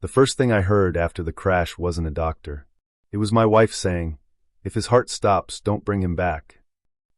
The first thing I heard after the crash wasn't a doctor. It was my wife saying, "If his heart stops, don't bring him back."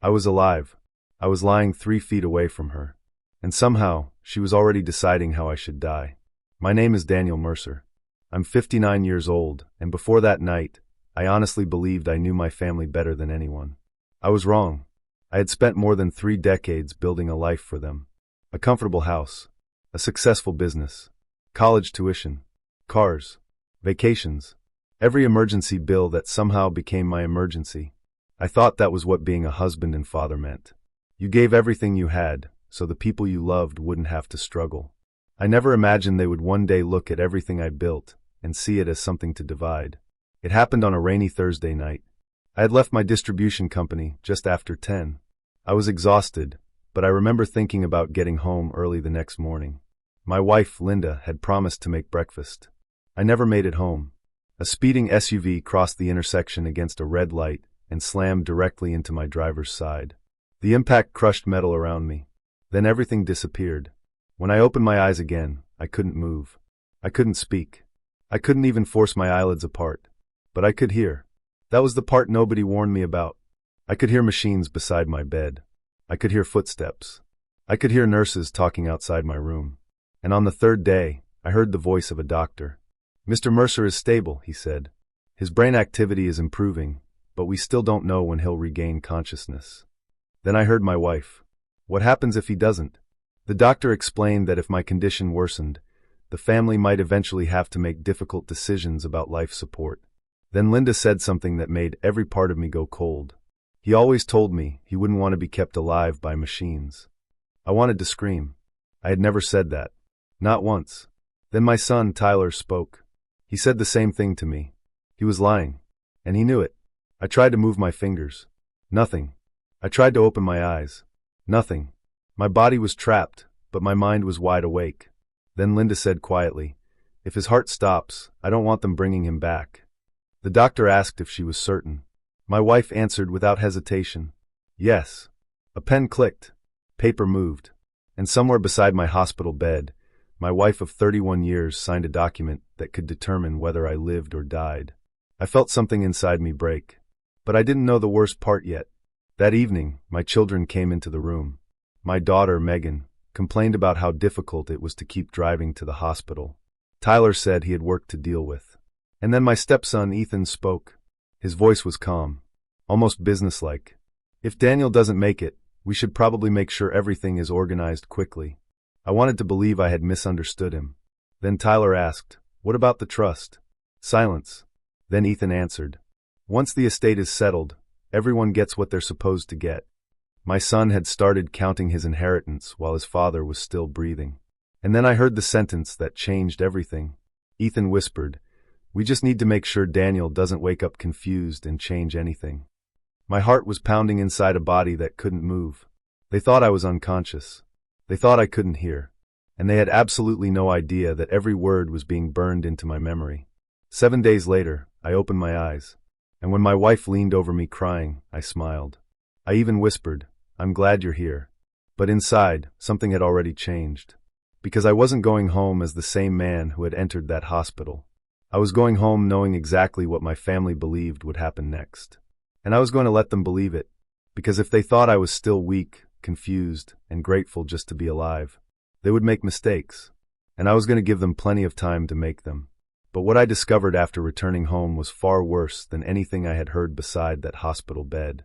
I was alive. I was lying 3 feet away from her. And somehow, she was already deciding how I should die. My name is Daniel Mercer. I'm 59 years old, and before that night, I honestly believed I knew my family better than anyone. I was wrong. I had spent more than 3 decades building a life for them. A comfortable house, a successful business, college tuition, cars, vacations, every emergency bill that somehow became my emergency. I thought that was what being a husband and father meant. You gave everything you had, so the people you loved wouldn't have to struggle. I never imagined they would one day look at everything I built and see it as something to divide. It happened on a rainy Thursday night. I had left my distribution company just after 10. I was exhausted, but I remember thinking about getting home early the next morning. My wife, Linda, had promised to make breakfast. I never made it home. A speeding SUV crossed the intersection against a red light and slammed directly into my driver's side. The impact crushed metal around me. Then everything disappeared. When I opened my eyes again, I couldn't move. I couldn't speak. I couldn't even force my eyelids apart. But I could hear. That was the part nobody warned me about. I could hear machines beside my bed. I could hear footsteps. I could hear nurses talking outside my room. And on the 3rd day, I heard the voice of a doctor. "Mr. Mercer is stable," he said. "His brain activity is improving, but we still don't know when he'll regain consciousness." Then I heard my wife. "What happens if he doesn't?" The doctor explained that if my condition worsened, the family might eventually have to make difficult decisions about life support. Then Linda said something that made every part of me go cold. "He always told me he wouldn't want to be kept alive by machines." I wanted to scream. I had never said that. Not once. Then my son, Tyler, spoke. He said the same thing to me. He was lying. And he knew it. I tried to move my fingers. Nothing. I tried to open my eyes. Nothing. My body was trapped, but my mind was wide awake. Then Linda said quietly, "If his heart stops, I don't want them bringing him back." The doctor asked if she was certain. My wife answered without hesitation, "Yes." A pen clicked. Paper moved. And somewhere beside my hospital bed, my wife of 31 years signed a document that could determine whether I lived or died. I felt something inside me break. But I didn't know the worst part yet. That evening, my children came into the room. My daughter, Megan, complained about how difficult it was to keep driving to the hospital. Tyler said he had work to deal with. And then my stepson, Ethan, spoke. His voice was calm, almost businesslike. "If Daniel doesn't make it, we should probably make sure everything is organized quickly." I wanted to believe I had misunderstood him. Then Tyler asked, "What about the trust?" Silence. Then Ethan answered, "Once the estate is settled, everyone gets what they're supposed to get." My son had started counting his inheritance while his father was still breathing. And then I heard the sentence that changed everything. Ethan whispered, "We just need to make sure Daniel doesn't wake up confused and change anything." My heart was pounding inside a body that couldn't move. They thought I was unconscious. They thought I couldn't hear. And they had absolutely no idea that every word was being burned into my memory. 7 days later, I opened my eyes. And when my wife leaned over me crying, I smiled. I even whispered, "I'm glad you're here." But inside, something had already changed. Because I wasn't going home as the same man who had entered that hospital. I was going home knowing exactly what my family believed would happen next. And I was going to let them believe it. Because if they thought I was still weak, confused, and grateful just to be alive, they would make mistakes. And I was going to give them plenty of time to make them. But what I discovered after returning home was far worse than anything I had heard beside that hospital bed.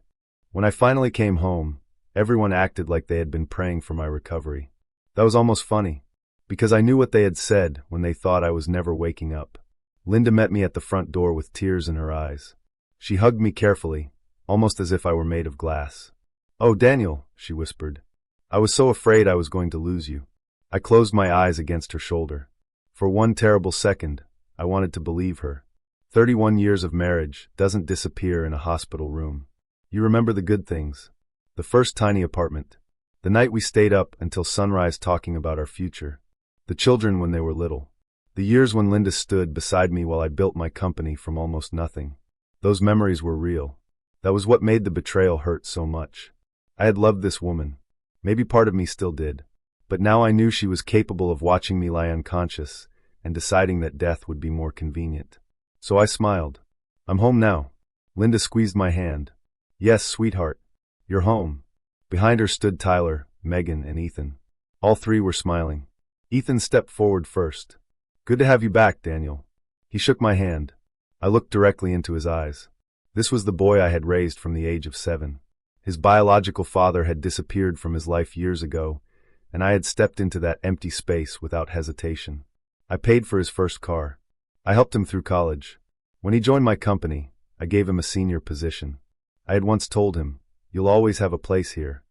When I finally came home, everyone acted like they had been praying for my recovery. That was almost funny, because I knew what they had said when they thought I was never waking up. Linda met me at the front door with tears in her eyes. She hugged me carefully, almost as if I were made of glass. "Oh, Daniel," she whispered. "I was so afraid I was going to lose you." I closed my eyes against her shoulder. For one terrible second, I wanted to believe her. 31 years of marriage doesn't disappear in a hospital room. You remember the good things. The first tiny apartment. The night we stayed up until sunrise talking about our future. The children when they were little. The years when Linda stood beside me while I built my company from almost nothing. Those memories were real. That was what made the betrayal hurt so much. I had loved this woman. Maybe part of me still did. But now I knew she was capable of watching me lie unconscious and deciding that death would be more convenient. So I smiled. I'm home now. Linda squeezed my hand. Yes, sweetheart. You're home. Behind her stood Tyler, Megan, and Ethan. All three were smiling. Ethan stepped forward first. Good to have you back, Daniel. He shook my hand. I looked directly into his eyes. This was the boy I had raised from the age of 7. His biological father had disappeared from his life years ago, and I had stepped into that empty space without hesitation. I paid for his first car. I helped him through college. When he joined my company, I gave him a senior position. I had once told him, "You'll always have a place here."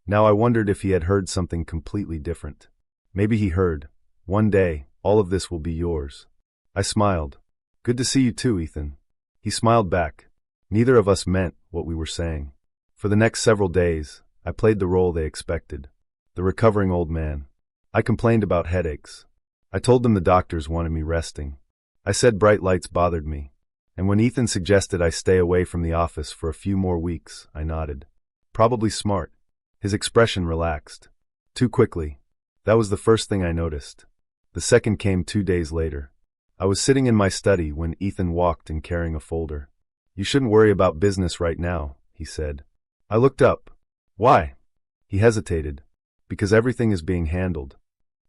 Now I wondered if he had heard something completely different. Maybe he heard, "One day, all of this will be yours." I smiled. Good to see you too, Ethan. He smiled back. Neither of us meant what we were saying. For the next several days, I played the role they expected. The recovering old man. I complained about headaches. I told them the doctors wanted me resting. I said bright lights bothered me. And when Ethan suggested I stay away from the office for a few more weeks, I nodded. Probably smart. His expression relaxed. Too quickly. That was the first thing I noticed. The second came 2 days later. I was sitting in my study when Ethan walked in carrying a folder. "You shouldn't worry about business right now," he said. I looked up. "Why?" He hesitated. "Because everything is being handled."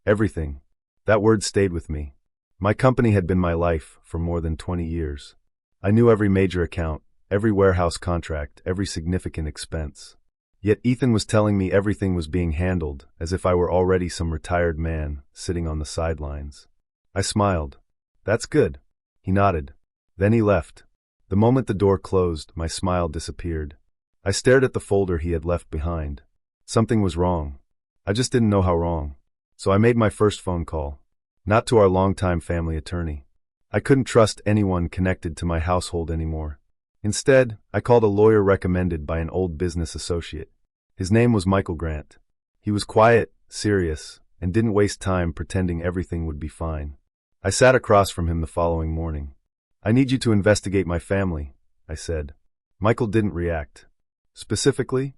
Everything. That word stayed with me. My company had been my life for more than 20 years. I knew every major account, every warehouse contract, every significant expense. Yet Ethan was telling me everything was being handled as if I were already some retired man sitting on the sidelines. I smiled. "That's good." He nodded. Then he left. The moment the door closed, my smile disappeared. I stared at the folder he had left behind. Something was wrong. I just didn't know how wrong. So I made my first phone call. Not to our longtime family attorney. I couldn't trust anyone connected to my household anymore. Instead, I called a lawyer recommended by an old business associate. His name was Michael Grant. He was quiet, serious, and didn't waste time pretending everything would be fine. I sat across from him the following morning. "I need you to investigate my family," I said. Michael didn't react. "Specifically?"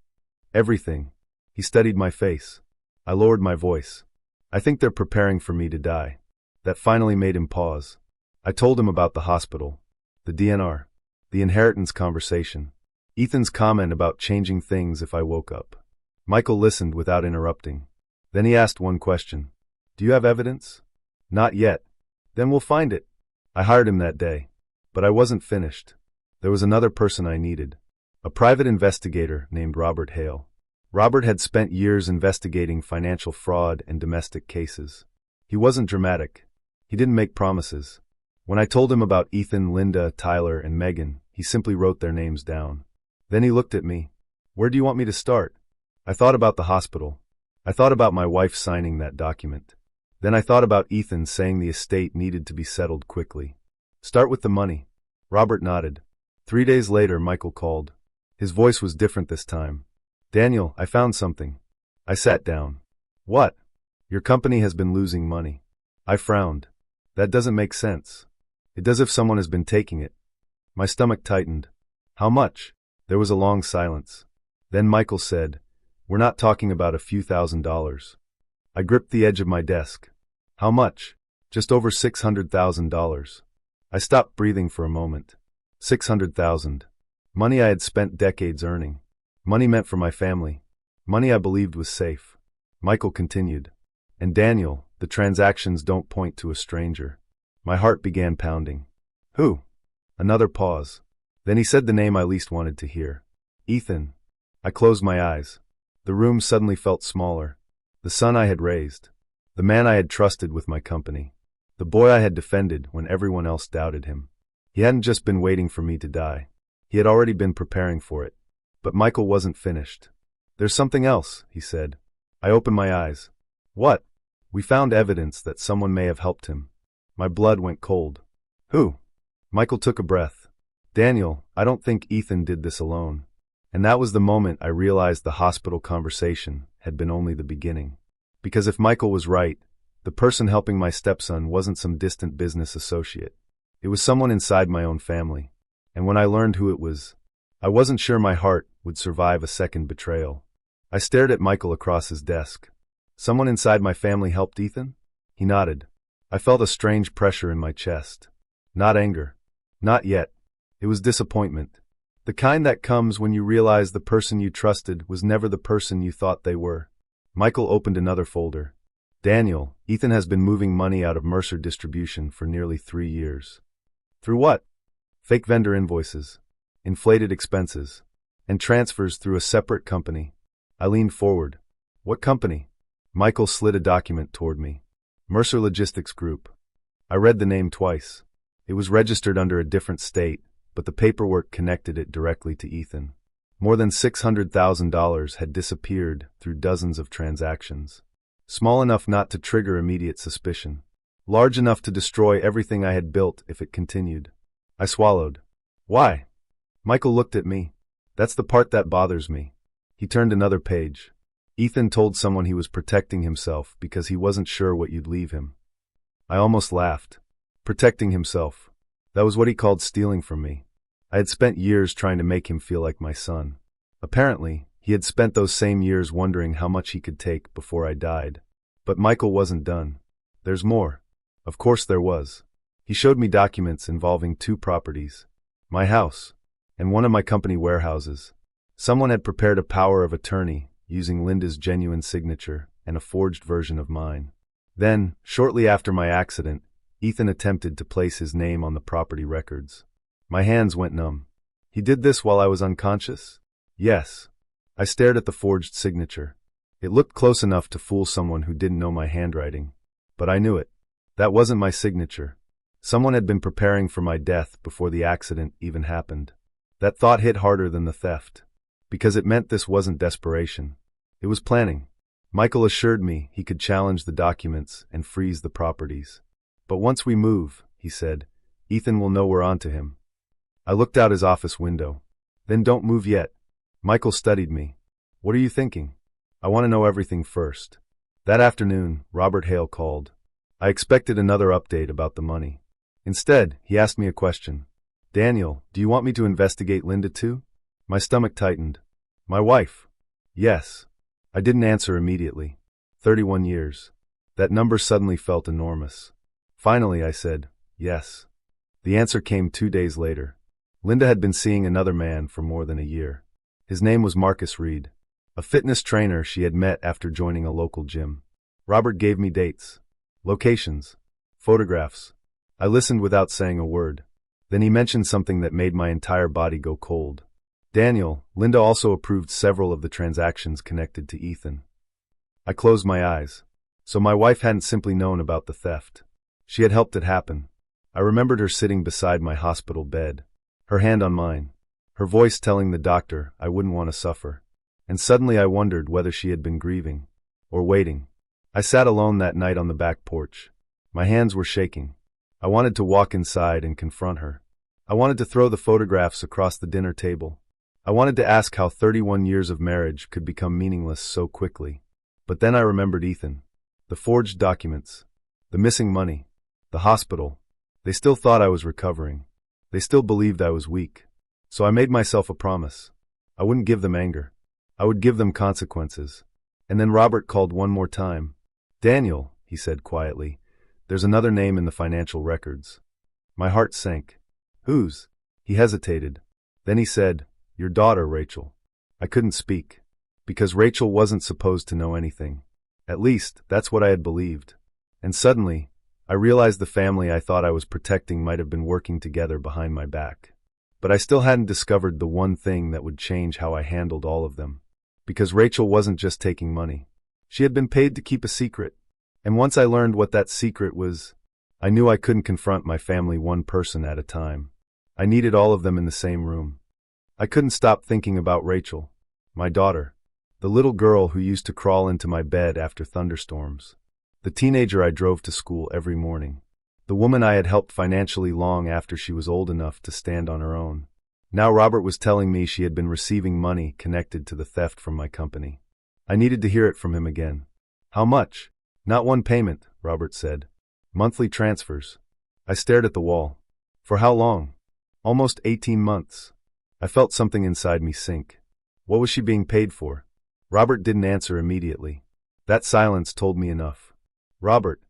"Everything." He studied my face. I lowered my voice. "I think they're preparing for me to die." That finally made him pause. I told him about the hospital, the DNR, the inheritance conversation, Ethan's comment about changing things if I woke up. Michael listened without interrupting. Then he asked one question. "Do you have evidence?" "Not yet." "Then we'll find it." I hired him that day. But I wasn't finished. There was another person I needed. A private investigator named Robert Hale. Robert had spent years investigating financial fraud and domestic cases. He wasn't dramatic. He didn't make promises. When I told him about Ethan, Linda, Tyler, and Megan, he simply wrote their names down. Then he looked at me. "Where do you want me to start?" I thought about the hospital. I thought about my wife signing that document. Then I thought about Ethan saying the estate needed to be settled quickly. "Start with the money." Robert nodded. 3 days later, Michael called. His voice was different this time. "Daniel, I found something." I sat down. "What?" "Your company has been losing money." I frowned. "That doesn't make sense. It does if someone has been taking it." My stomach tightened. "How much?" There was a long silence. Then Michael said, "We're not talking about a few $1,000s. I gripped the edge of my desk. "How much?" "Just over $600,000. I stopped breathing for a moment. 600,000. Money I had spent decades earning. Money meant for my family. Money I believed was safe. Michael continued. "And Daniel, the transactions don't point to a stranger." My heart began pounding. "Who?" Another pause. Then he said the name I least wanted to hear. "Ethan." I closed my eyes. The room suddenly felt smaller. The son I had raised. The man I had trusted with my company. The boy I had defended when everyone else doubted him. He hadn't just been waiting for me to die. He had already been preparing for it. But Michael wasn't finished. "There's something else," he said. I opened my eyes. "What?" "We found evidence that someone may have helped him." My blood went cold. "Who?" Michael took a breath. "Daniel, I don't think Ethan did this alone." And that was the moment I realized the hospital conversation had been only the beginning. Because if Michael was right, the person helping my stepson wasn't some distant business associate. It was someone inside my own family. And when I learned who it was, I wasn't sure my heart would survive a second betrayal. I stared at Michael across his desk. "Someone inside my family helped Ethan?" He nodded. I felt a strange pressure in my chest. Not anger. Not yet. It was disappointment. The kind that comes when you realize the person you trusted was never the person you thought they were. Michael opened another folder. Daniel, Ethan has been moving money out of Mercer Distribution for nearly 3 years. Through what? Fake vendor invoices, inflated expenses, and transfers through a separate company. I leaned forward. What company? Michael slid a document toward me. Mercer Logistics Group. I read the name twice. It was registered under a different state, but the paperwork connected it directly to Ethan. More than $600,000 had disappeared through dozens of transactions. Small enough not to trigger immediate suspicion. Large enough to destroy everything I had built if it continued. I swallowed. Why? Michael looked at me. That's the part that bothers me. He turned another page. Ethan told someone he was protecting himself because he wasn't sure what you'd leave him. I almost laughed. Protecting himself. That was what he called stealing from me. I had spent years trying to make him feel like my son. Apparently, he had spent those same years wondering how much he could take before I died. But Michael wasn't done. There's more. Of course there was. He showed me documents involving 2 properties. My house, and one of my company warehouses. Someone had prepared a power of attorney using Linda's genuine signature and a forged version of mine. Then, shortly after my accident, Ethan attempted to place his name on the property records. My hands went numb. He did this while I was unconscious? Yes. I stared at the forged signature. It looked close enough to fool someone who didn't know my handwriting. But I knew it. That wasn't my signature. Someone had been preparing for my death before the accident even happened. That thought hit harder than the theft. Because it meant this wasn't desperation. It was planning. Michael assured me he could challenge the documents and freeze the properties. But once we move, he said, Ethan will know we're onto him. I looked out his office window. Then don't move yet. Michael studied me. What are you thinking? I want to know everything first. That afternoon, Robert Hale called. I expected another update about the money. Instead, he asked me a question. Daniel, do you want me to investigate Linda too? My stomach tightened. My wife? Yes. I didn't answer immediately. 31 years. That number suddenly felt enormous. Finally, I said, yes. The answer came 2 days later. Linda had been seeing another man for more than a year. His name was Marcus Reed, a fitness trainer she had met after joining a local gym. Robert gave me dates, locations, photographs. I listened without saying a word. Then he mentioned something that made my entire body go cold. Daniel, Linda also approved several of the transactions connected to Ethan. I closed my eyes. So my wife hadn't simply known about the theft. She had helped it happen. I remembered her sitting beside my hospital bed, her hand on mine, her voice telling the doctor I wouldn't want to suffer. And suddenly I wondered whether she had been grieving or waiting. I sat alone that night on the back porch. My hands were shaking. I wanted to walk inside and confront her. I wanted to throw the photographs across the dinner table. I wanted to ask how 31 years of marriage could become meaningless so quickly. But then I remembered Ethan. The forged documents. The missing money. The hospital. They still thought I was recovering. They still believed I was weak. So I made myself a promise. I wouldn't give them anger. I would give them consequences. And then Robert called one more time. Daniel, he said quietly, there's another name in the financial records. My heart sank. Whose? He hesitated. Then he said, your daughter, Rachel. I couldn't speak. Because Rachel wasn't supposed to know anything. At least, that's what I had believed. And suddenly, I realized the family I thought I was protecting might have been working together behind my back. But I still hadn't discovered the one thing that would change how I handled all of them. Because Rachel wasn't just taking money. She had been paid to keep a secret. And once I learned what that secret was, I knew I couldn't confront my family one person at a time. I needed all of them in the same room. I couldn't stop thinking about Rachel, my daughter, the little girl who used to crawl into my bed after thunderstorms, the teenager I drove to school every morning, the woman I had helped financially long after she was old enough to stand on her own. Now Robert was telling me she had been receiving money connected to the theft from my company. I needed to hear it from him again. How much? Not one payment, Robert said. Monthly transfers. I stared at the wall. For how long? Almost 18 months. I felt something inside me sink. What was she being paid for? Robert didn't answer immediately. That silence told me enough. Robert,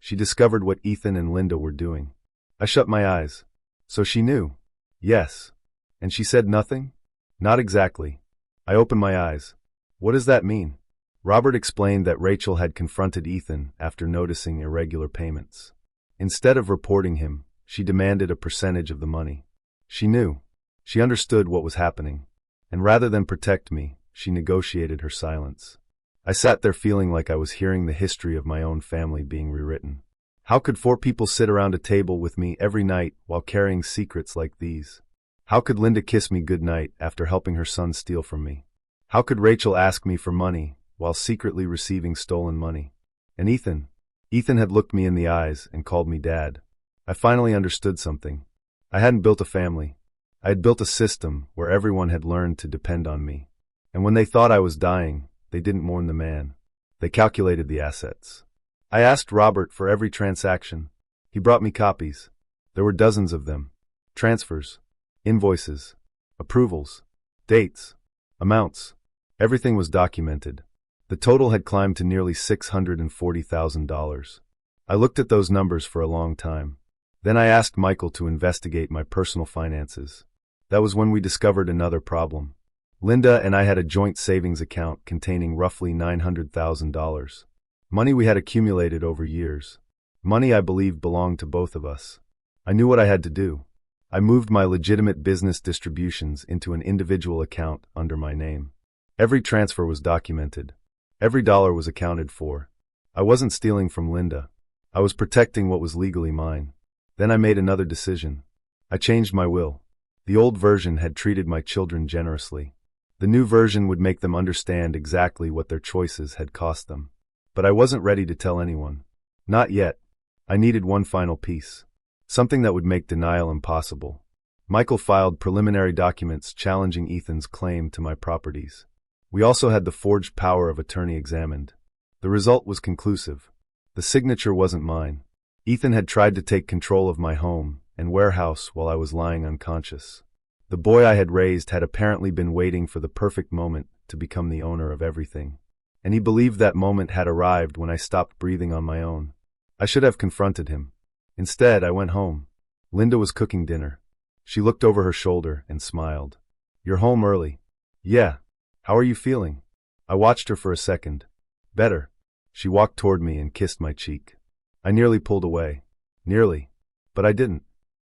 She discovered what Ethan and Linda were doing. I shut my eyes. So she knew? Yes. And she said nothing? Not exactly. I opened my eyes. What does that mean? Robert explained that Rachel had confronted Ethan after noticing irregular payments. Instead of reporting him, she demanded a percentage of the money. She knew. She understood what was happening. And rather than protect me, she negotiated her silence. I sat there feeling like I was hearing the history of my own family being rewritten. How could 4 people sit around a table with me every night while carrying secrets like these? How could Linda kiss me goodnight after helping her son steal from me? How could Rachel ask me for money while secretly receiving stolen money? And Ethan had looked me in the eyes and called me Dad. I finally understood something. I hadn't built a family. I had built a system where everyone had learned to depend on me. And when they thought I was dying, they didn't mourn the man. They calculated the assets. I asked Robert for every transaction. He brought me copies. There were dozens of them. Transfers, invoices, approvals, dates, amounts. Everything was documented. The total had climbed to nearly $640,000. I looked at those numbers for a long time. Then I asked Michael to investigate my personal finances. That was when we discovered another problem. Linda and I had a joint savings account containing roughly $900,000. Money we had accumulated over years. Money I believed belonged to both of us. I knew what I had to do. I moved my legitimate business distributions into an individual account under my name. Every transfer was documented. Every dollar was accounted for. I wasn't stealing from Linda. I was protecting what was legally mine. Then I made another decision. I changed my will. The old version had treated my children generously. The new version would make them understand exactly what their choices had cost them. But I wasn't ready to tell anyone. Not yet. I needed one final piece. Something that would make denial impossible. Michael filed preliminary documents challenging Ethan's claim to my properties. We also had the forged power of attorney examined. The result was conclusive. The signature wasn't mine. Ethan had tried to take control of my home and warehouse while I was lying unconscious. The boy I had raised had apparently been waiting for the perfect moment to become the owner of everything. And he believed that moment had arrived when I stopped breathing on my own. I should have confronted him. Instead, I went home. Linda was cooking dinner. She looked over her shoulder and smiled. "You're home early." "Yeah. How are you feeling?" I watched her for a second. "Better." She walked toward me and kissed my cheek. I nearly pulled away. Nearly. But I didn't.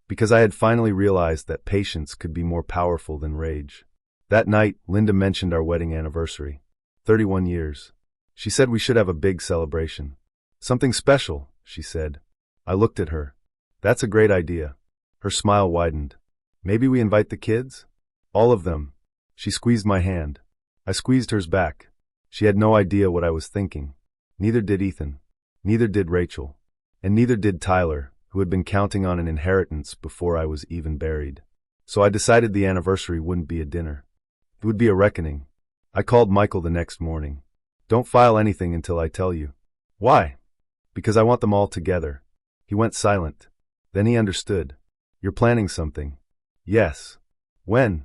Because I had finally realized that patience could be more powerful than rage. That night, Linda mentioned our wedding anniversary. 31 years. She said we should have a big celebration. "Something special," she said. I looked at her. "That's a great idea." Her smile widened. "Maybe we invite the kids?" "All of them." She squeezed my hand. I squeezed hers back. She had no idea what I was thinking. Neither did Ethan. Neither did Rachel. And neither did Tyler, who had been counting on an inheritance before I was even buried. So I decided the anniversary wouldn't be a dinner. It would be a reckoning. I called Michael the next morning. "Don't file anything until I tell you." "Why?" "Because I want them all together." He went silent. Then he understood. "You're planning something." "Yes." "When?"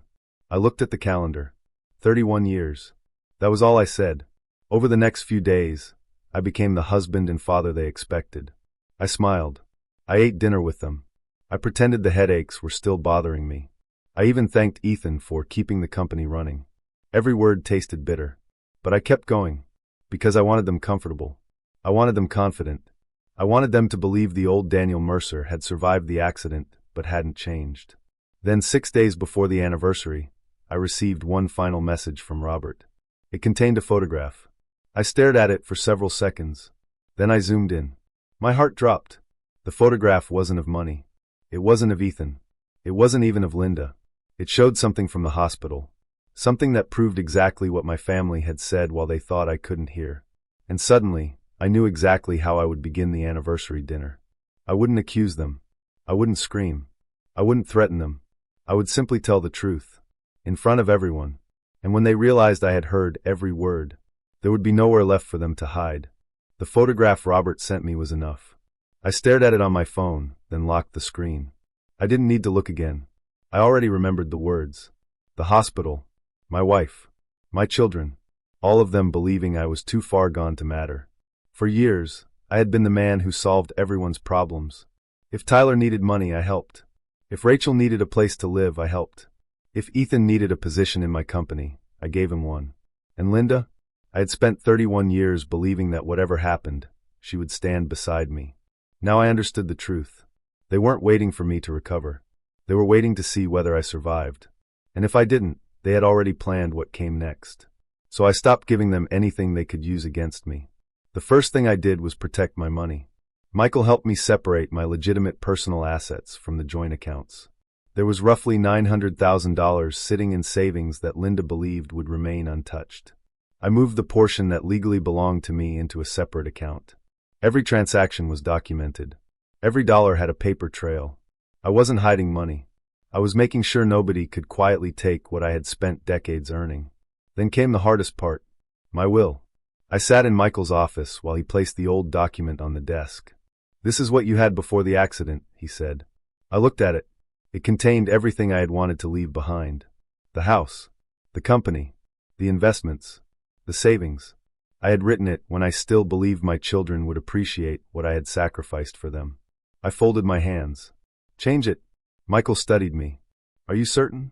I looked at the calendar. 31 years. That was all I said. Over the next few days, I became the husband and father they expected. I smiled. I ate dinner with them. I pretended the headaches were still bothering me. I even thanked Ethan for keeping the company running. Every word tasted bitter. But I kept going. Because I wanted them comfortable. I wanted them confident. I wanted them to believe the old Daniel Mercer had survived the accident, but hadn't changed. Then 6 days before the anniversary, I received one final message from Robert. It contained a photograph. I stared at it for several seconds. Then I zoomed in. My heart dropped. The photograph wasn't of money. It wasn't of Ethan. It wasn't even of Linda. It showed something from the hospital. Something that proved exactly what my family had said while they thought I couldn't hear. And suddenly, I knew exactly how I would begin the anniversary dinner. I wouldn't accuse them. I wouldn't scream. I wouldn't threaten them. I would simply tell the truth. In front of everyone. And when they realized I had heard every word, there would be nowhere left for them to hide. The photograph Robert sent me was enough. I stared at it on my phone, then locked the screen. I didn't need to look again. I already remembered the words. The hospital. My wife. My children. All of them believing I was too far gone to matter. For years, I had been the man who solved everyone's problems. If Tyler needed money, I helped. If Rachel needed a place to live, I helped. If Ethan needed a position in my company, I gave him one. And Linda? I had spent 31 years believing that whatever happened, she would stand beside me. Now I understood the truth. They weren't waiting for me to recover. They were waiting to see whether I survived. And if I didn't, they had already planned what came next. So I stopped giving them anything they could use against me. The first thing I did was protect my money. Michael helped me separate my legitimate personal assets from the joint accounts. There was roughly $900,000 sitting in savings that Linda believed would remain untouched. I moved the portion that legally belonged to me into a separate account. Every transaction was documented. Every dollar had a paper trail. I wasn't hiding money. I was making sure nobody could quietly take what I had spent decades earning. Then came the hardest part, my will. I sat in Michael's office while he placed the old document on the desk. "This is what you had before the accident," he said. I looked at it. It contained everything I had wanted to leave behind. The house, the company, the investments, the savings. I had written it when I still believed my children would appreciate what I had sacrificed for them. I folded my hands. "Change it." Michael studied me. "Are you certain?"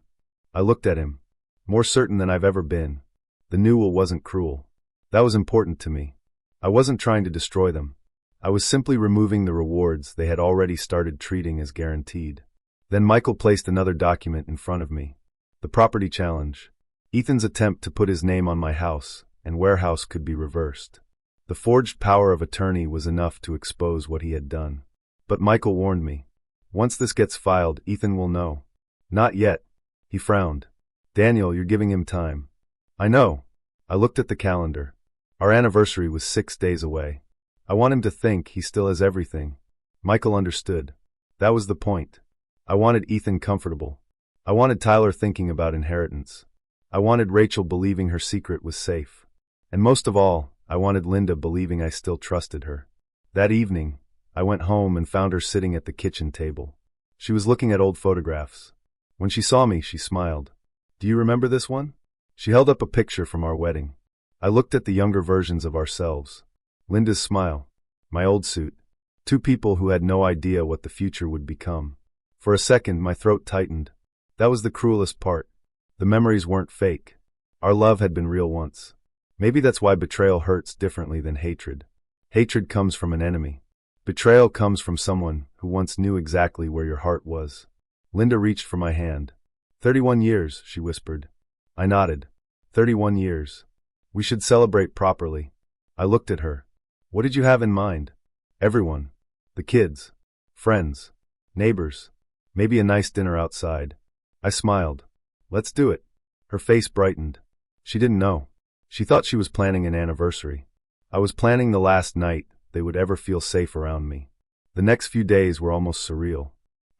I looked at him. More certain than I've ever been. The new will wasn't cruel. That was important to me. I wasn't trying to destroy them. I was simply removing the rewards they had already started treating as guaranteed. Then Michael placed another document in front of me. The property challenge. Ethan's attempt to put his name on my house and warehouse could be reversed. The forged power of attorney was enough to expose what he had done. But Michael warned me. "Once this gets filed, Ethan will know." "Not yet." He frowned. "Daniel, you're giving him time." "I know." I looked at the calendar. Our anniversary was 6 days away. I want him to think he still has everything. Michael understood. That was the point. I wanted Ethan comfortable. I wanted Tyler thinking about inheritance. I wanted Rachel believing her secret was safe. And most of all, I wanted Linda believing I still trusted her. That evening, I went home and found her sitting at the kitchen table. She was looking at old photographs. When she saw me, she smiled. "Do you remember this one?" She held up a picture from our wedding. I looked at the younger versions of ourselves. Linda's smile. My old suit. Two people who had no idea what the future would become. For a second, my throat tightened. That was the cruelest part. The memories weren't fake. Our love had been real once. Maybe that's why betrayal hurts differently than hatred. Hatred comes from an enemy. Betrayal comes from someone who once knew exactly where your heart was. Linda reached for my hand. 31 years, she whispered. I nodded. 31 years. We should celebrate properly. I looked at her. What did you have in mind? Everyone. The kids. Friends. Neighbors. Maybe a nice dinner outside. I smiled. Let's do it. Her face brightened. She didn't know. She thought she was planning an anniversary. I was planning the last night they would ever feel safe around me. The next few days were almost surreal.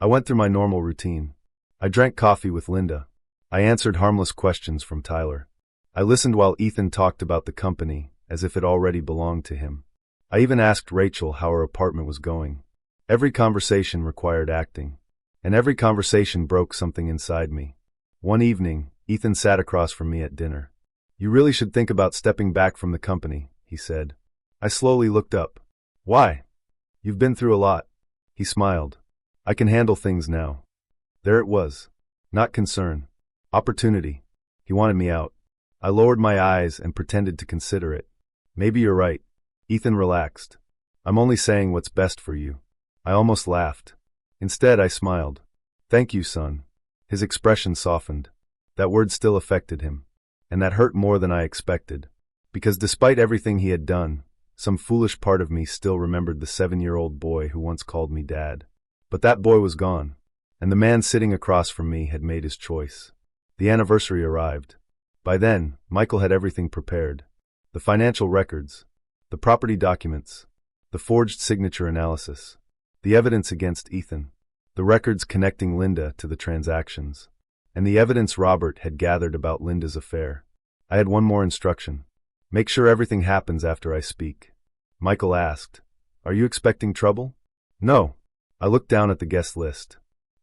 I went through my normal routine. I drank coffee with Linda. I answered harmless questions from Tyler. I listened while Ethan talked about the company as if it already belonged to him. I even asked Rachel how her apartment was going. Every conversation required acting, and every conversation broke something inside me. One evening, Ethan sat across from me at dinner. You really should think about stepping back from the company, he said. I slowly looked up. Why? You've been through a lot. He smiled. I can handle things now. There it was. Not concern. Opportunity. He wanted me out. I lowered my eyes and pretended to consider it. Maybe you're right. Ethan relaxed. I'm only saying what's best for you. I almost laughed. Instead, I smiled. Thank you, son. His expression softened. That word still affected him. And that hurt more than I expected. Because despite everything he had done, some foolish part of me still remembered the 7-year-old boy who once called me dad. But that boy was gone. And the man sitting across from me had made his choice. The anniversary arrived. By then, Michael had everything prepared. The financial records, the property documents, the forged signature analysis, the evidence against Ethan, the records connecting Linda to the transactions, and the evidence Robert had gathered about Linda's affair. I had one more instruction. Make sure everything happens after I speak. Michael asked, Are you expecting trouble? No. I looked down at the guest list.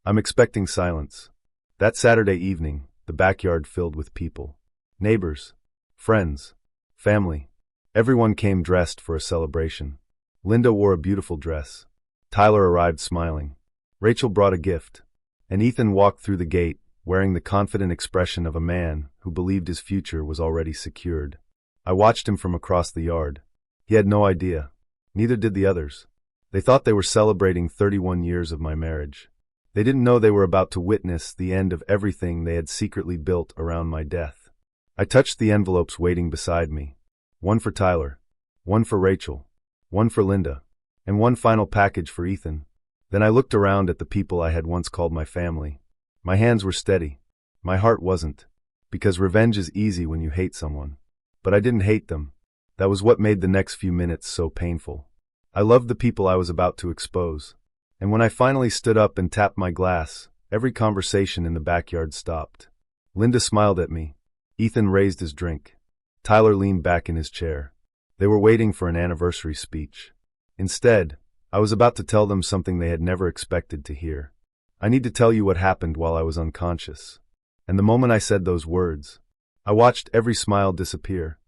I'm expecting silence. That Saturday evening, the backyard filled with people. Neighbors, friends, family. Everyone came dressed for a celebration. Linda wore a beautiful dress. Tyler arrived smiling. Rachel brought a gift. And Ethan walked through the gate, wearing the confident expression of a man who believed his future was already secured. I watched him from across the yard. He had no idea. Neither did the others. They thought they were celebrating 31 years of my marriage. They didn't know they were about to witness the end of everything they had secretly built around my death. I touched the envelopes waiting beside me. One for Tyler, one for Rachel, one for Linda, and one final package for Ethan. Then I looked around at the people I had once called my family. My hands were steady. My heart wasn't. Because revenge is easy when you hate someone. But I didn't hate them. That was what made the next few minutes so painful. I loved the people I was about to expose. And when I finally stood up and tapped my glass, every conversation in the backyard stopped. Linda smiled at me. Ethan raised his drink. Tyler leaned back in his chair. They were waiting for an anniversary speech. Instead, I was about to tell them something they had never expected to hear. I need to tell you what happened while I was unconscious. And the moment I said those words, I watched every smile disappear.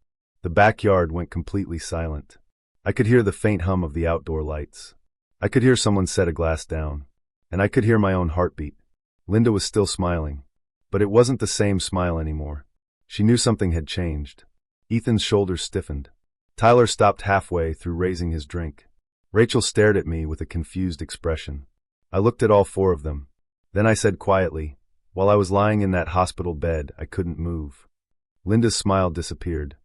The backyard went completely silent. I could hear the faint hum of the outdoor lights. I could hear someone set a glass down. And I could hear my own heartbeat. Linda was still smiling. But it wasn't the same smile anymore. She knew something had changed. Ethan's shoulders stiffened. Tyler stopped halfway through raising his drink. Rachel stared at me with a confused expression. I looked at all four of them. Then I said quietly, while I was lying in that hospital bed, I couldn't move. Linda's smile disappeared.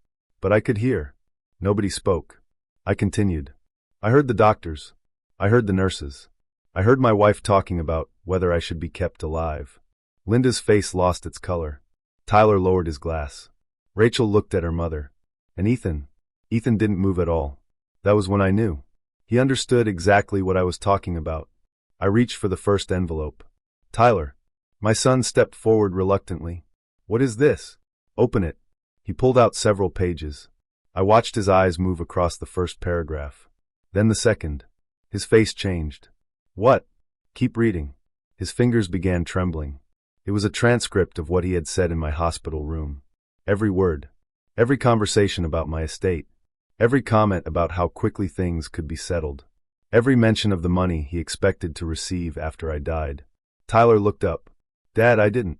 But I could hear. Nobody spoke. I continued. I heard the doctors. I heard the nurses. I heard my wife talking about whether I should be kept alive. Linda's face lost its color. Tyler lowered his glass. Rachel looked at her mother. And Ethan didn't move at all. That was when I knew. He understood exactly what I was talking about. I reached for the first envelope. Tyler. My son stepped forward reluctantly. What is this? Open it. He pulled out several pages. I watched his eyes move across the first paragraph. Then the second. His face changed. What? Keep reading. His fingers began trembling. It was a transcript of what he had said in my hospital room. Every word. Every conversation about my estate. Every comment about how quickly things could be settled. Every mention of the money he expected to receive after I died. Tyler looked up. Dad, I didn't.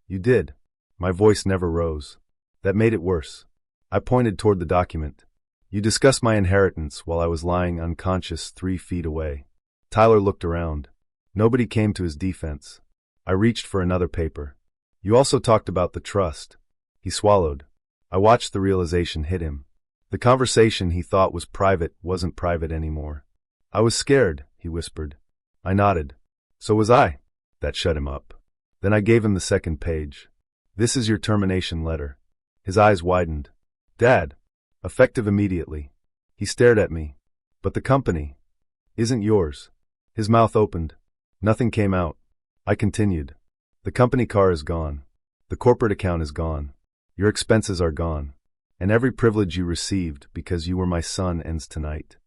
You did. My voice never rose. That made it worse. I pointed toward the document. You discussed my inheritance while I was lying unconscious 3 feet away. Tyler looked around. Nobody came to his defense. I reached for another paper. You also talked about the trust. He swallowed. I watched the realization hit him. The conversation he thought was private wasn't private anymore. I was scared, he whispered. I nodded. So was I. That shut him up. Then I gave him the second page. This is your termination letter. His eyes widened. Dad. Effective immediately. He stared at me. But the company isn't yours. His mouth opened. Nothing came out. I continued. The company car is gone. The corporate account is gone. Your expenses are gone. And every privilege you received because you were my son ends tonight.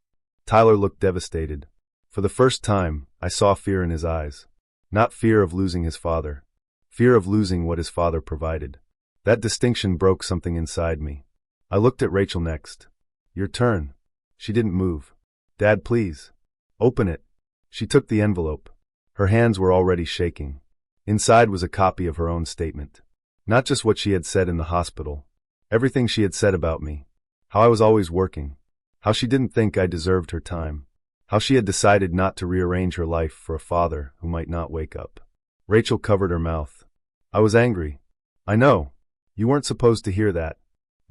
Tyler looked devastated. For the first time, I saw fear in his eyes. Not fear of losing his father. Fear of losing what his father provided. That distinction broke something inside me. I looked at Rachel next. Your turn. She didn't move. Dad, please. Open it. She took the envelope. Her hands were already shaking. Inside was a copy of her own statement. Not just what she had said in the hospital. Everything she had said about me. How I was always working. How she didn't think I deserved her time. How she had decided not to rearrange her life for a father who might not wake up. Rachel covered her mouth. I was angry. I know. You weren't supposed to hear that.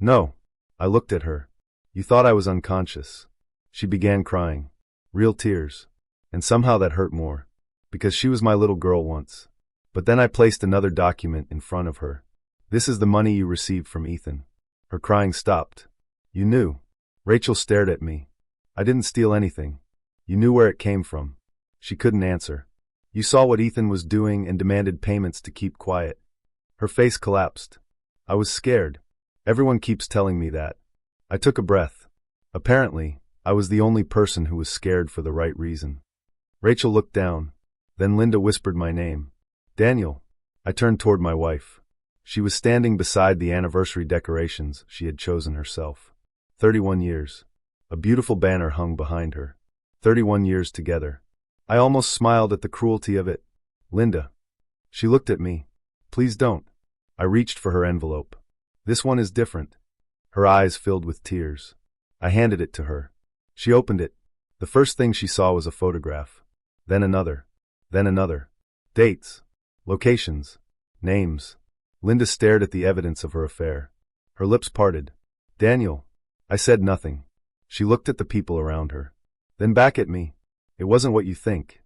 No. I looked at her. You thought I was unconscious. She began crying. Real tears. And somehow that hurt more. Because she was my little girl once. But then I placed another document in front of her. This is the money you received from Ethan. Her crying stopped. You knew. Rachel stared at me. I didn't steal anything. You knew where it came from. She couldn't answer. You saw what Ethan was doing and demanded payments to keep quiet. Her face collapsed. I was scared. Everyone keeps telling me that. I took a breath. Apparently, I was the only person who was scared for the right reason. Rachel looked down. Then Linda whispered my name. Daniel. I turned toward my wife. She was standing beside the anniversary decorations she had chosen herself. 31 years. A beautiful banner hung behind her. 31 years together. I almost smiled at the cruelty of it. Linda. She looked at me. Please don't. I reached for her envelope. This one is different. Her eyes filled with tears. I handed it to her. She opened it. The first thing she saw was a photograph. Then another. Then another. Dates. Locations. Names. Linda stared at the evidence of her affair. Her lips parted. Daniel. I said nothing. She looked at the people around her. Then back at me. It wasn't what you think.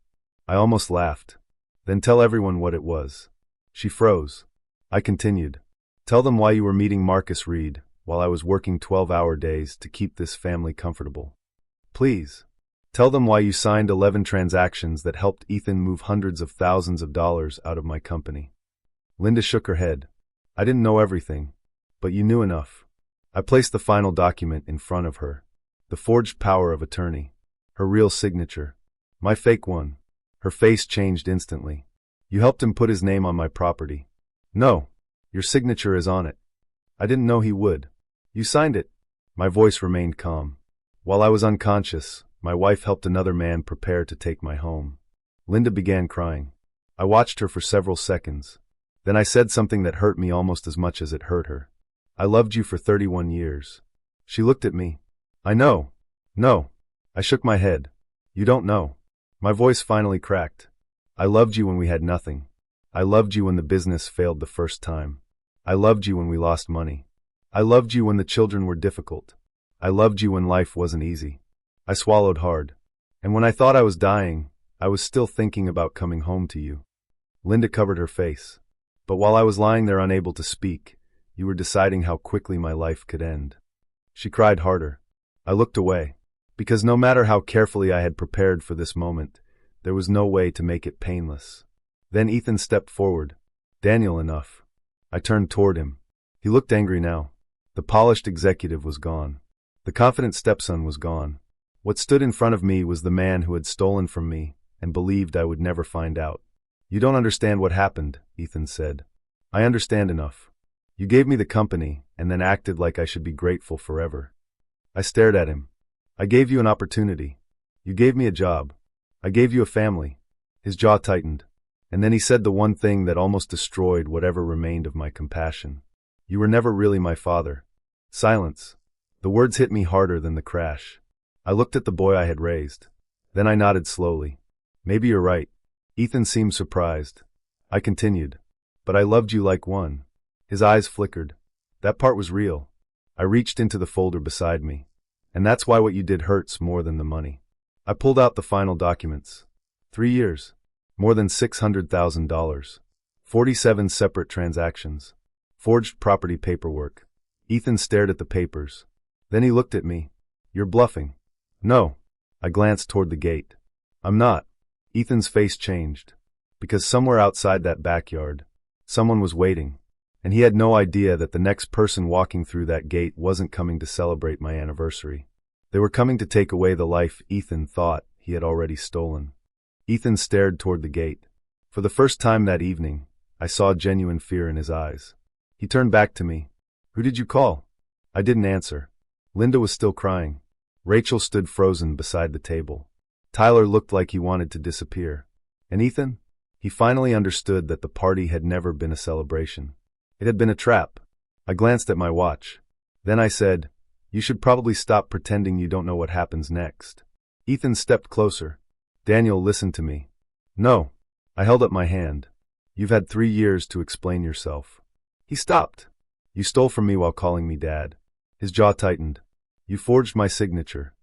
I almost laughed. Then tell everyone what it was. She froze. I continued. Tell them why you were meeting Marcus Reed, while I was working 12-hour days to keep this family comfortable. Please. Tell them why you signed 11 transactions that helped Ethan move hundreds of thousands of dollars out of my company. Linda shook her head. I didn't know everything, but you knew enough. I placed the final document in front of her. The forged power of attorney. Her real signature. My fake one. Her face changed instantly. You helped him put his name on my property. No. Your signature is on it. I didn't know he would. You signed it. My voice remained calm. While I was unconscious, my wife helped another man prepare to take my home. Linda began crying. I watched her for several seconds. Then I said something that hurt me almost as much as it hurt her. I loved you for 31 years. She looked at me. I know. No. I shook my head. You don't know. My voice finally cracked. I loved you when we had nothing. I loved you when the business failed the first time. I loved you when we lost money. I loved you when the children were difficult. I loved you when life wasn't easy. I swallowed hard. And when I thought I was dying, I was still thinking about coming home to you. Linda covered her face. But while I was lying there unable to speak, you were deciding how quickly my life could end. She cried harder. I looked away. Because no matter how carefully I had prepared for this moment, there was no way to make it painless. Then Ethan stepped forward. Daniel, enough. I turned toward him. He looked angry now. The polished executive was gone. The confident stepson was gone. What stood in front of me was the man who had stolen from me and believed I would never find out. You don't understand what happened, Ethan said. I understand enough. You gave me the company and then acted like I should be grateful forever. I stared at him. I gave you an opportunity. You gave me a job. I gave you a family. His jaw tightened. And then he said the one thing that almost destroyed whatever remained of my compassion. You were never really my father. Silence. The words hit me harder than the crash. I looked at the boy I had raised. Then I nodded slowly. Maybe you're right. Ethan seemed surprised. I continued. But I loved you like one. His eyes flickered. That part was real. I reached into the folder beside me. And that's why what you did hurts more than the money. I pulled out the final documents. 3 years. More than $600,000. 47 separate transactions. Forged property paperwork. Ethan stared at the papers. Then he looked at me. You're bluffing. No. I glanced toward the gate. I'm not. Ethan's face changed. Because somewhere outside that backyard, someone was waiting. And he had no idea that the next person walking through that gate wasn't coming to celebrate my anniversary. They were coming to take away the life Ethan thought he had already stolen. Ethan stared toward the gate. For the first time that evening, I saw genuine fear in his eyes. He turned back to me. Who did you call? I didn't answer. Linda was still crying. Rachel stood frozen beside the table. Tyler looked like he wanted to disappear. And Ethan? He finally understood that the party had never been a celebration. It had been a trap. I glanced at my watch. Then I said, you should probably stop pretending you don't know what happens next. Ethan stepped closer. Daniel, listen to me. No. I held up my hand. You've had 3 years to explain yourself. He stopped. You stole from me while calling me Dad. His jaw tightened. You forged my signature.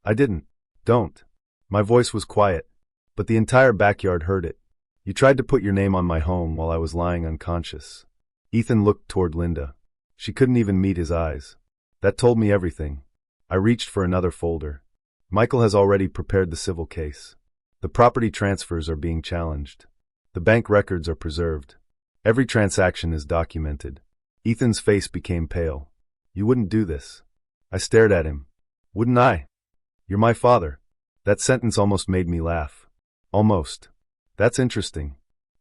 I didn't. Don't. My voice was quiet, but the entire backyard heard it. You tried to put your name on my home while I was lying unconscious. Ethan looked toward Linda. She couldn't even meet his eyes. That told me everything. I reached for another folder. Michael has already prepared the civil case. The property transfers are being challenged. The bank records are preserved. Every transaction is documented. Ethan's face became pale. You wouldn't do this. I stared at him. Wouldn't I? You're my father. That sentence almost made me laugh. Almost. That's interesting.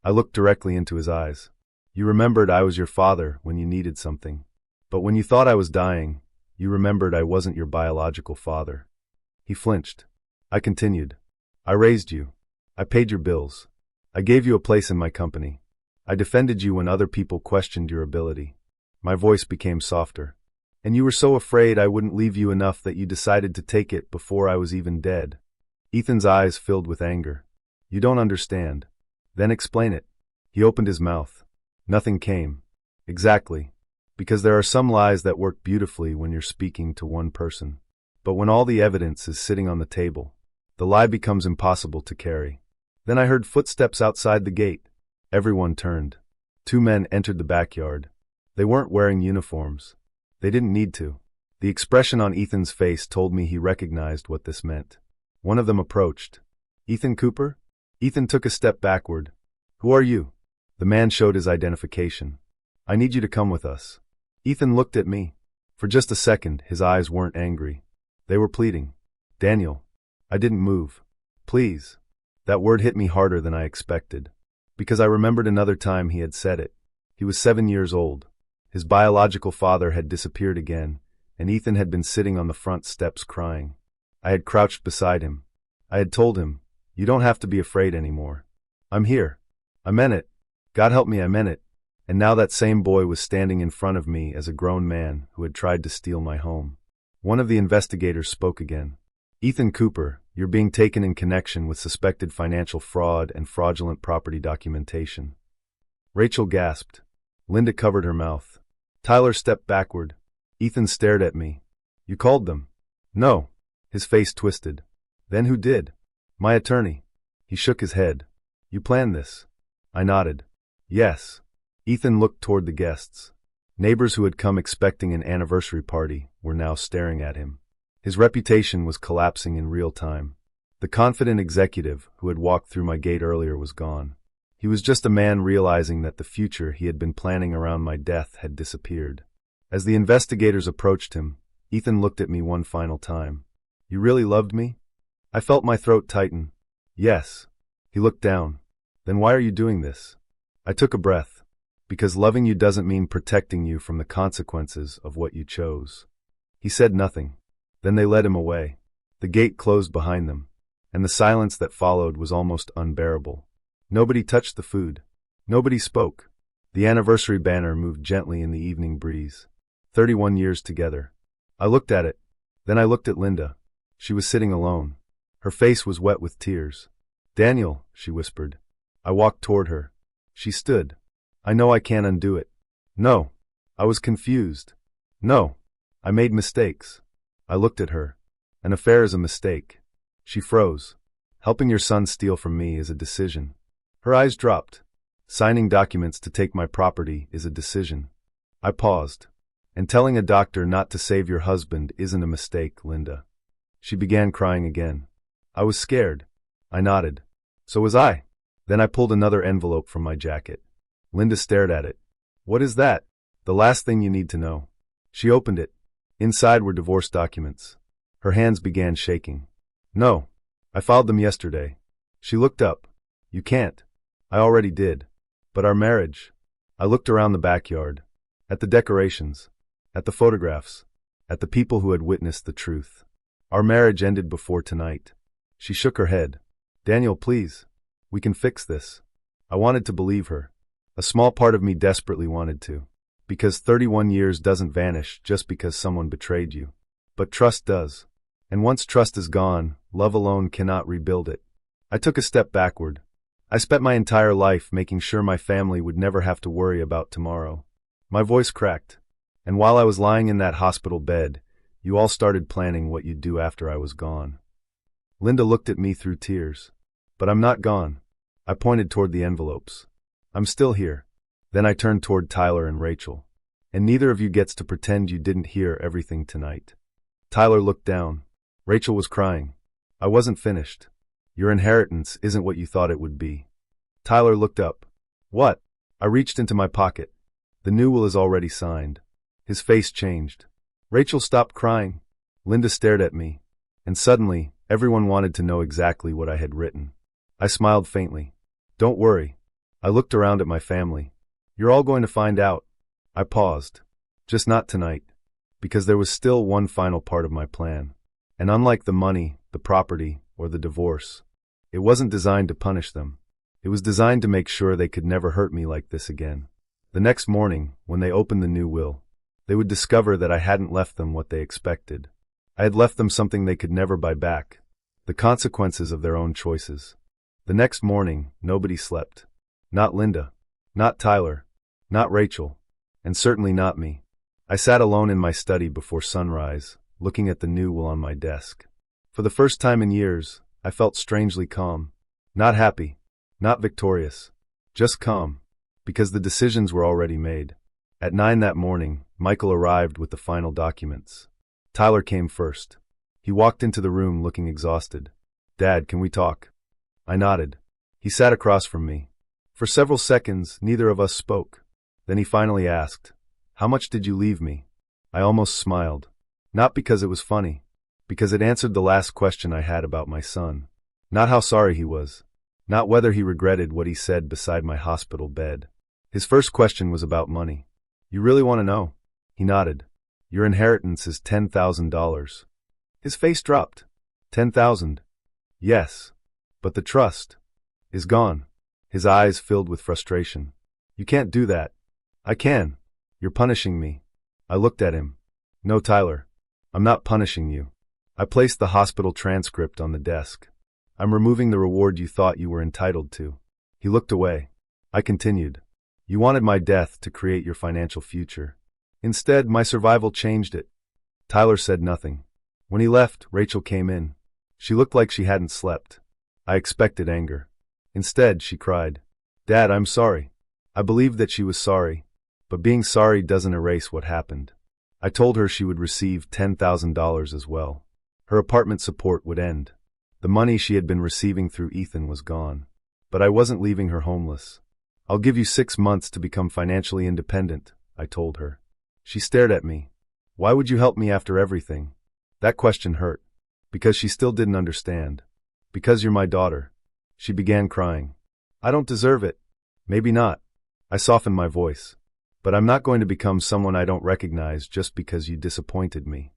I looked directly into his eyes. You remembered I was your father when you needed something. But when you thought I was dying, you remembered I wasn't your biological father. He flinched. I continued. I raised you. I paid your bills. I gave you a place in my company. I defended you when other people questioned your ability. My voice became softer. And you were so afraid I wouldn't leave you enough that you decided to take it before I was even dead. Ethan's eyes filled with anger. You don't understand. Then explain it. He opened his mouth. Nothing came. Exactly. Because there are some lies that work beautifully when you're speaking to one person. But when all the evidence is sitting on the table, the lie becomes impossible to carry. Then I heard footsteps outside the gate. Everyone turned. 2 men entered the backyard. They weren't wearing uniforms. They didn't need to. The expression on Ethan's face told me he recognized what this meant. One of them approached. Ethan Cooper? Ethan took a step backward. Who are you? The man showed his identification. I need you to come with us. Ethan looked at me. For just a second, his eyes weren't angry. They were pleading. Daniel. I didn't move. Please. That word hit me harder than I expected. Because I remembered another time he had said it. He was 7 years old. His biological father had disappeared again, and Ethan had been sitting on the front steps crying. I had crouched beside him. I had told him, you don't have to be afraid anymore. I'm here. I meant it. God help me, I meant it. And now that same boy was standing in front of me as a grown man who had tried to steal my home. One of the investigators spoke again. Ethan Cooper, you're being taken in connection with suspected financial fraud and fraudulent property documentation. Rachel gasped. Linda covered her mouth. Tyler stepped backward. Ethan stared at me. You called them? No. His face twisted. Then who did? My attorney. He shook his head. You planned this? I nodded. Yes. Ethan looked toward the guests. Neighbors who had come expecting an anniversary party were now staring at him. His reputation was collapsing in real time. The confident executive who had walked through my gate earlier was gone. He was just a man realizing that the future he had been planning around my death had disappeared. As the investigators approached him, Ethan looked at me one final time. You really loved me? I felt my throat tighten. Yes. He looked down. Then why are you doing this? I took a breath. Because loving you doesn't mean protecting you from the consequences of what you chose. He said nothing. Then they led him away. The gate closed behind them, and the silence that followed was almost unbearable. Nobody touched the food. Nobody spoke. The anniversary banner moved gently in the evening breeze. 31 years together. I looked at it. Then I looked at Linda. She was sitting alone. Her face was wet with tears. Daniel, she whispered. I walked toward her. She stood. I know I can't undo it. No. I was confused. No. I made mistakes. I looked at her. An affair is a mistake. She froze. Helping your son steal from me is a decision. Her eyes dropped. Signing documents to take my property is a decision. I paused. And telling a doctor not to save your husband isn't a mistake, Linda. She began crying again. I was scared. I nodded. So was I. Then I pulled another envelope from my jacket. Linda stared at it. What is that? The last thing you need to know. She opened it. Inside were divorce documents. Her hands began shaking. No. I filed them yesterday. She looked up. You can't. I already did. But our marriage. I looked around the backyard. At the decorations. At the photographs. At the people who had witnessed the truth. Our marriage ended before tonight. She shook her head. Daniel, please. We can fix this. I wanted to believe her. A small part of me desperately wanted to. Because 31 years doesn't vanish just because someone betrayed you. But trust does. And once trust is gone, love alone cannot rebuild it. I took a step backward. I spent my entire life making sure my family would never have to worry about tomorrow. My voice cracked. And while I was lying in that hospital bed, you all started planning what you'd do after I was gone. Linda looked at me through tears. But I'm not gone. I pointed toward the envelopes. I'm still here. Then I turned toward Tyler and Rachel. And neither of you gets to pretend you didn't hear everything tonight. Tyler looked down. Rachel was crying. I wasn't finished. Your inheritance isn't what you thought it would be. Tyler looked up. What? I reached into my pocket. The new will is already signed. His face changed. Rachel stopped crying. Linda stared at me. And suddenly, everyone wanted to know exactly what I had written. I smiled faintly. Don't worry. I looked around at my family. You're all going to find out. I paused. Just not tonight. Because there was still one final part of my plan. And unlike the money, the property, or the divorce, it wasn't designed to punish them. It was designed to make sure they could never hurt me like this again. The next morning, when they opened the new will, they would discover that I hadn't left them what they expected. I had left them something they could never buy back, the consequences of their own choices. The next morning, nobody slept. Not Linda. Not Tyler. Not Rachel. And certainly not me. I sat alone in my study before sunrise, looking at the new will on my desk. For the first time in years, I felt strangely calm. Not happy. Not victorious. Just calm. Because the decisions were already made. At 9 that morning, Michael arrived with the final documents. Tyler came first. He walked into the room looking exhausted. "Dad, can we talk?" I nodded. He sat across from me. For several seconds, neither of us spoke. Then he finally asked, "How much did you leave me?" I almost smiled. Not because it was funny. Because it answered the last question I had about my son. Not how sorry he was. Not whether he regretted what he said beside my hospital bed. His first question was about money. "You really want to know?" He nodded. "Your inheritance is $10,000. His face dropped. $10,000. Yes. But the trust is gone. His eyes filled with frustration. "You can't do that." "I can. You're punishing me." I looked at him. "No, Tyler. I'm not punishing you." I placed the hospital transcript on the desk. "I'm removing the reward you thought you were entitled to." He looked away. I continued. "You wanted my death to create your financial future. Instead, my survival changed it." Tyler said nothing. When he left, Rachel came in. She looked like she hadn't slept. I expected anger. Instead, she cried, "Dad, I'm sorry." I believed that she was sorry, but being sorry doesn't erase what happened. I told her she would receive $10,000 as well. Her apartment support would end. The money she had been receiving through Ethan was gone. But I wasn't leaving her homeless. "I'll give you 6 months to become financially independent," I told her. She stared at me. "Why would you help me after everything?" That question hurt. Because she still didn't understand. "Because you're my daughter." She began crying. "I don't deserve it." "Maybe not." I softened my voice. "But I'm not going to become someone I don't recognize just because you disappointed me."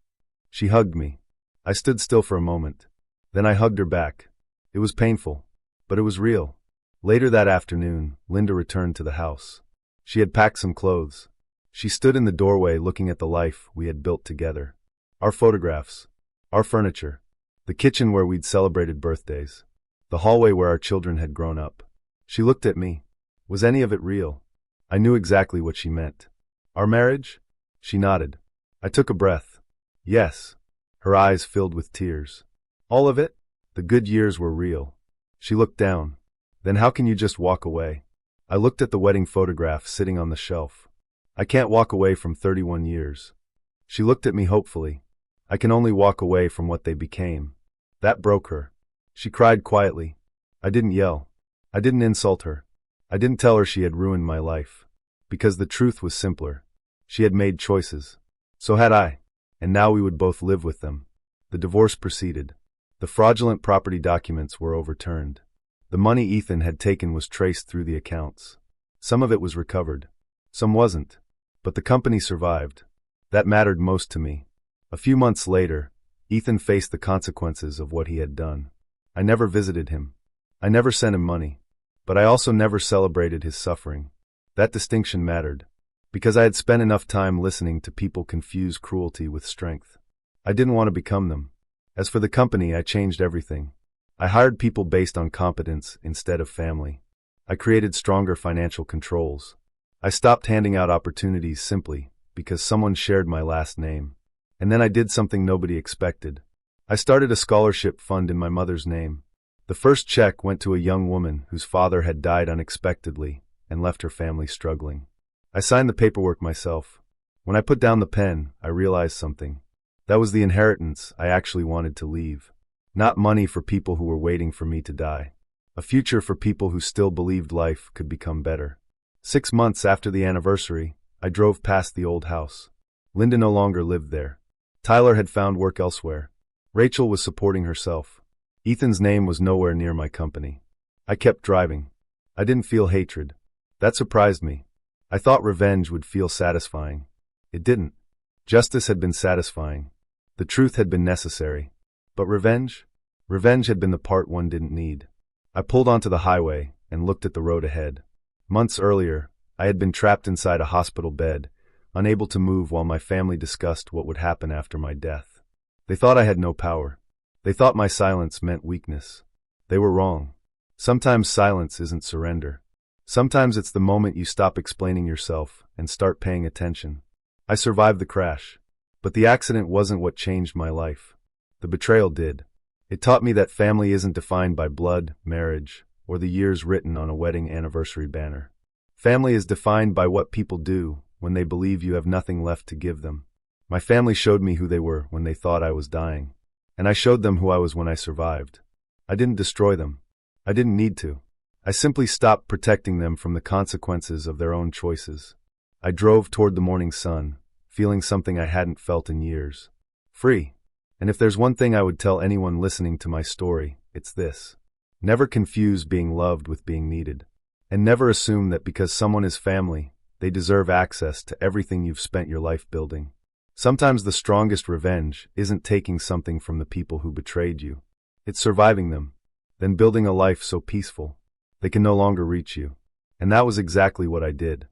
She hugged me. I stood still for a moment. Then I hugged her back. It was painful, but it was real. Later that afternoon, Linda returned to the house. She had packed some clothes. She stood in the doorway looking at the life we had built together. Our photographs. Our furniture. The kitchen where we'd celebrated birthdays. The hallway where our children had grown up. She looked at me. Was any of it real? I knew exactly what she meant. "Our marriage?" She nodded. I took a breath. "Yes." Her eyes filled with tears. "All of it?" "The good years were real." She looked down. "Then how can you just walk away?" I looked at the wedding photograph sitting on the shelf. "I can't walk away from 31 years. She looked at me hopefully. "I can only walk away from what they became." That broke her. She cried quietly. I didn't yell. I didn't insult her. I didn't tell her she had ruined my life. Because the truth was simpler. She had made choices. So had I. And now we would both live with them. The divorce proceeded. The fraudulent property documents were overturned. The money Ethan had taken was traced through the accounts. Some of it was recovered. Some wasn't. But the company survived. That mattered most to me. A few months later, Ethan faced the consequences of what he had done. I never visited him. I never sent him money. But I also never celebrated his suffering. That distinction mattered. Because I had spent enough time listening to people confuse cruelty with strength. I didn't want to become them. As for the company, I changed everything. I hired people based on competence instead of family. I created stronger financial controls. I stopped handing out opportunities simply because someone shared my last name. And then I did something nobody expected. I started a scholarship fund in my mother's name. The first check went to a young woman whose father had died unexpectedly and left her family struggling. I signed the paperwork myself. When I put down the pen, I realized something. That was the inheritance I actually wanted to leave. Not money for people who were waiting for me to die. A future for people who still believed life could become better. 6 months after the anniversary, I drove past the old house. Linda no longer lived there. Tyler had found work elsewhere. Rachel was supporting herself. Ethan's name was nowhere near my company. I kept driving. I didn't feel hatred. That surprised me. I thought revenge would feel satisfying. It didn't. Justice had been satisfying. The truth had been necessary. But revenge? Revenge had been the part one didn't need. I pulled onto the highway and looked at the road ahead. Months earlier, I had been trapped inside a hospital bed, unable to move while my family discussed what would happen after my death. They thought I had no power. They thought my silence meant weakness. They were wrong. Sometimes silence isn't surrender. Sometimes it's the moment you stop explaining yourself and start paying attention. I survived the crash, but the accident wasn't what changed my life. The betrayal did. It taught me that family isn't defined by blood, marriage, or the years written on a wedding anniversary banner. Family is defined by what people do when they believe you have nothing left to give them. My family showed me who they were when they thought I was dying, and I showed them who I was when I survived. I didn't destroy them. I didn't need to. I simply stopped protecting them from the consequences of their own choices. I drove toward the morning sun, feeling something I hadn't felt in years. Free. And if there's one thing I would tell anyone listening to my story, it's this. Never confuse being loved with being needed. And never assume that because someone is family, they deserve access to everything you've spent your life building. Sometimes the strongest revenge isn't taking something from the people who betrayed you. It's surviving them, then building a life so peaceful, they can no longer reach you. And that was exactly what I did.